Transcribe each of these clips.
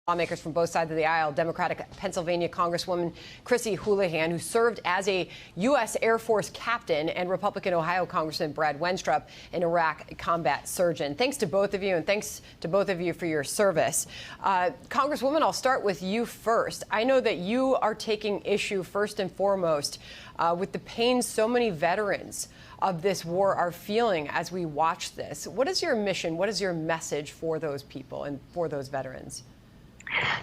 Lawmakers from both sides of the aisle, Democratic Pennsylvania Congresswoman Chrissy Houlahan, who served as a U.S. Air Force captain, and Republican Ohio Congressman Brad Wenstrup, an Iraq combat surgeon. Thanks to both of you, and thanks to both of you for your service. Congresswoman, I'll start with you first. I know that you are taking issue first and foremost with the pain so many veterans of this war are feeling as we watch this. What is your mission? What is your message for those people and for those veterans?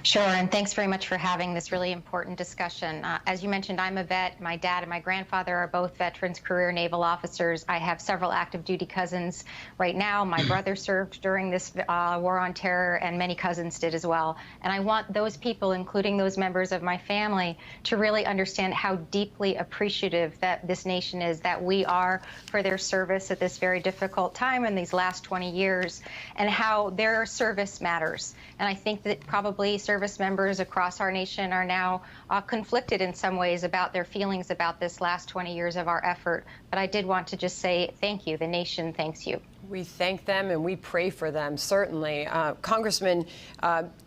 Sure, and thanks very much for having this really important discussion. As you mentioned, I'm a vet. My dad and my grandfather are both veterans, career naval officers. I have several active duty cousins right now. My brother served during this war on terror, and many cousins did as well. And I want those people, including those members of my family, to really understand how deeply appreciative that this nation is, that we are for their service at this very difficult time in these last 20 years, and how their service matters. And I think that probably service members across our nation are now conflicted in some ways about their feelings about this last 20 years of our effort. But I did want to just say thank you. The nation thanks you. We thank them and we pray for them, certainly. Congressman,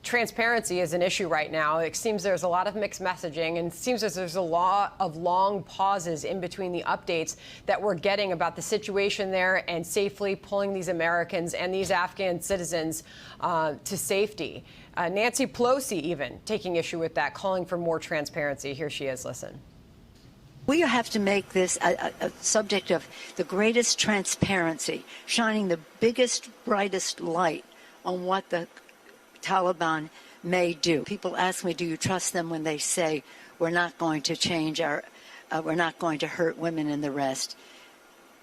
transparency is an issue right now. It seems there's a lot of mixed messaging, and it seems as there's a lot of long pauses in between the updates that we're getting about the situation there and safely pulling these Americans and these Afghan citizens to safety. Nancy Pelosi even taking issue with that, calling for more transparency. Here she is. Listen. We have to make this a subject of the greatest transparency, shining the biggest, brightest light on what the Taliban may do. People ask me, do you trust them when they say we're not going to change we're not going to hurt women and the rest?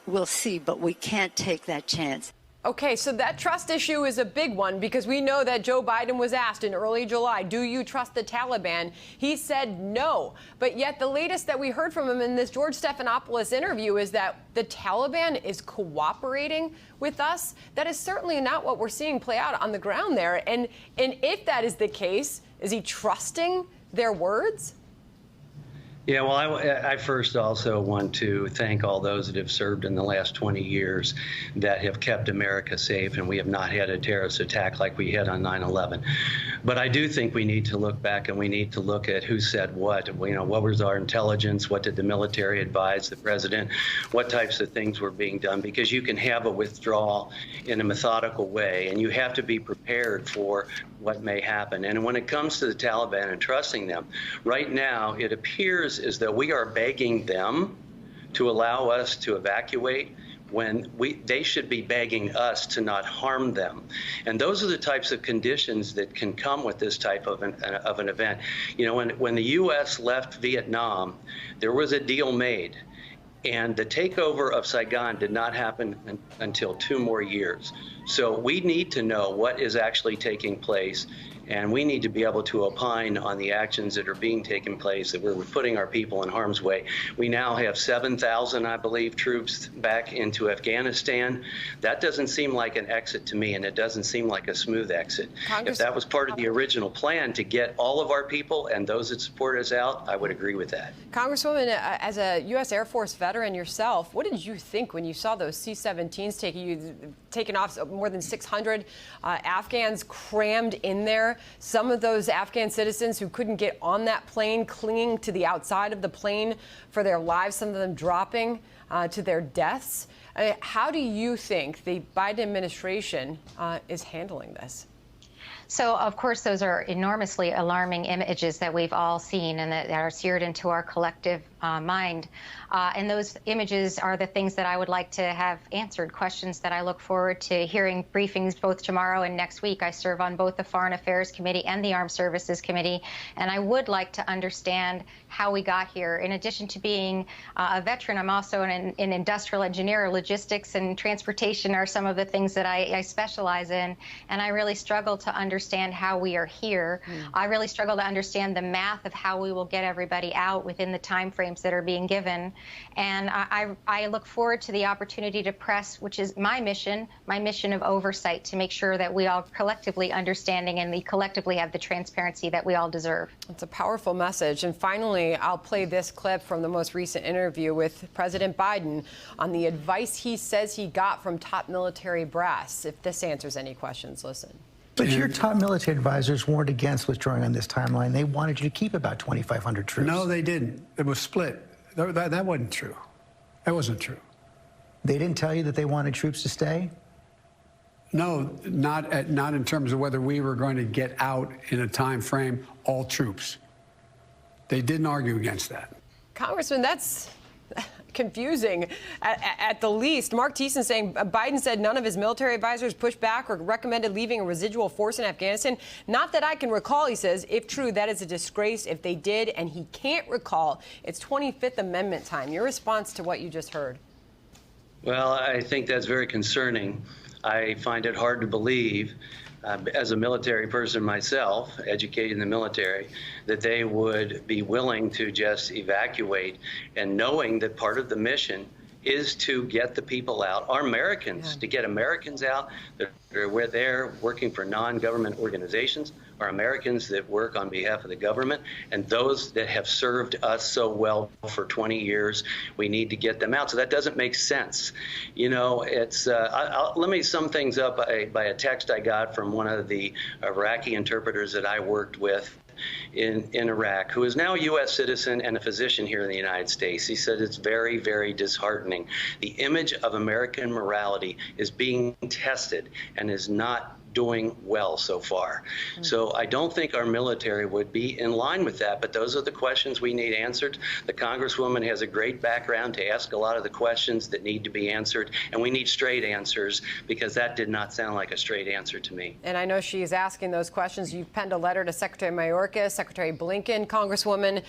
We'll see, but we can't take that chance. Okay, so that trust issue is a big one, because we know that Joe Biden was asked in early July, do you trust the Taliban? He said no. But yet the latest that we heard from him in this George Stephanopoulos interview is that the Taliban is cooperating with us. That is certainly not what we're seeing play out on the ground there. And if that is the case, is he trusting their words? Yeah, well, I first also want to thank all those that have served in the last 20 years that have kept America safe, and we have not had a terrorist attack like we had on 9/11. But I do think we need to look back, and we need to look at who said what. You know, what was our intelligence? What did the military advise the president? What types of things were being done? Because you can have a withdrawal in a methodical way, and you have to be prepared for what may happen. And when it comes to the Taliban and trusting them, right now it appears as though we are begging them to allow us to evacuate when they should be begging us to not harm them. And those are the types of conditions that can come with this type of an event. You know, when the U.S. left Vietnam, there was a deal made. And the takeover of Saigon did not happen until 2 more years. So we need to know what is actually taking place, and we need to be able to opine on the actions that are being taken place, that we're putting our people in harm's way. We now have 7,000, I believe, troops back into Afghanistan. That doesn't seem like an exit to me, and it doesn't seem like a smooth exit. If that was part of the original plan to get all of our people and those that support us out, I would agree with that. Congresswoman, as a U.S. Air Force veteran yourself, what did you think when you saw those C-17s taking off? More than 600 Afghans crammed in there. Some of those Afghan citizens who couldn't get on that plane, clinging to the outside of the plane for their lives, some of them dropping to their deaths. How do you think the Biden administration is handling this? So, of course, those are enormously alarming images that we've all seen and that are seared into our collective mind. And those images are the things that I would like to have answered, questions that I look forward to hearing briefings both tomorrow and next week. I serve on both the Foreign Affairs Committee and the Armed Services Committee, and I would like to understand how we got here. In addition to being a veteran, I'm also an industrial engineer. Logistics and transportation are some of the things that I specialize in, and I really struggle to understand how we are here. I really struggle to understand the math of how we will get everybody out within the time frames that are being given. And I look forward to the opportunity to press, which is my mission of oversight, to make sure that we all collectively understanding and we collectively have the transparency that we all deserve. It's a powerful message. And finally, I'll play this clip from the most recent interview with President Biden on the advice he says he got from top military brass. If this answers any questions, listen. But your top military advisors weren't against withdrawing on this timeline. They wanted you to keep about 2,500 troops. No, they didn't. It was split. That wasn't true. That wasn't true. They didn't tell you that they wanted troops to stay? No, not in terms of whether we were going to get out in a time frame, all troops. They didn't argue against that. Congressman, that's confusing at the least. Mark Thiessen saying Biden said none of his military advisors pushed back or recommended leaving a residual force in Afghanistan. Not that I can recall, he says. If true, that is a disgrace. If they did and he can't recall, it's 25th Amendment time. Your response to what you just heard? Well, I think that's very concerning. I find it hard to believe, as a military person myself, educated in the military, that they would be willing to just evacuate, and knowing that part of the mission is to get the people out, our Americans, to get Americans out that are there working for non-government organizations, are Americans that work on behalf of the government, and those that have served us so well for 20 years, we need to get them out. So that doesn't make sense. You know, it's, let me sum things up by a text I got from one of the Iraqi interpreters that I worked with in Iraq, who is now a U.S. citizen and a physician here in the United States. He said it's very, very disheartening. The image of American morality is being tested and is not doing well so far. So I don't think our military would be in line with that, but those are the questions we need answered. The Congresswoman has a great background to ask a lot of the questions that need to be answered, and we need straight answers, because that did not sound like a straight answer to me. And I know she's asking those questions. You've penned a letter to Secretary Mayorkas, Secretary Blinken, Congresswoman.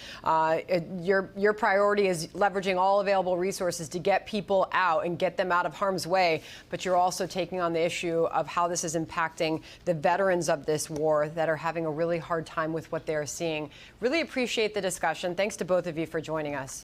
Your priority is leveraging all available resources to get people out and get them out of harm's way, but you're also taking on the issue of how this is impacting the veterans of this war that are having a really hard time with what they're seeing. Really appreciate the discussion. Thanks to both of you for joining us.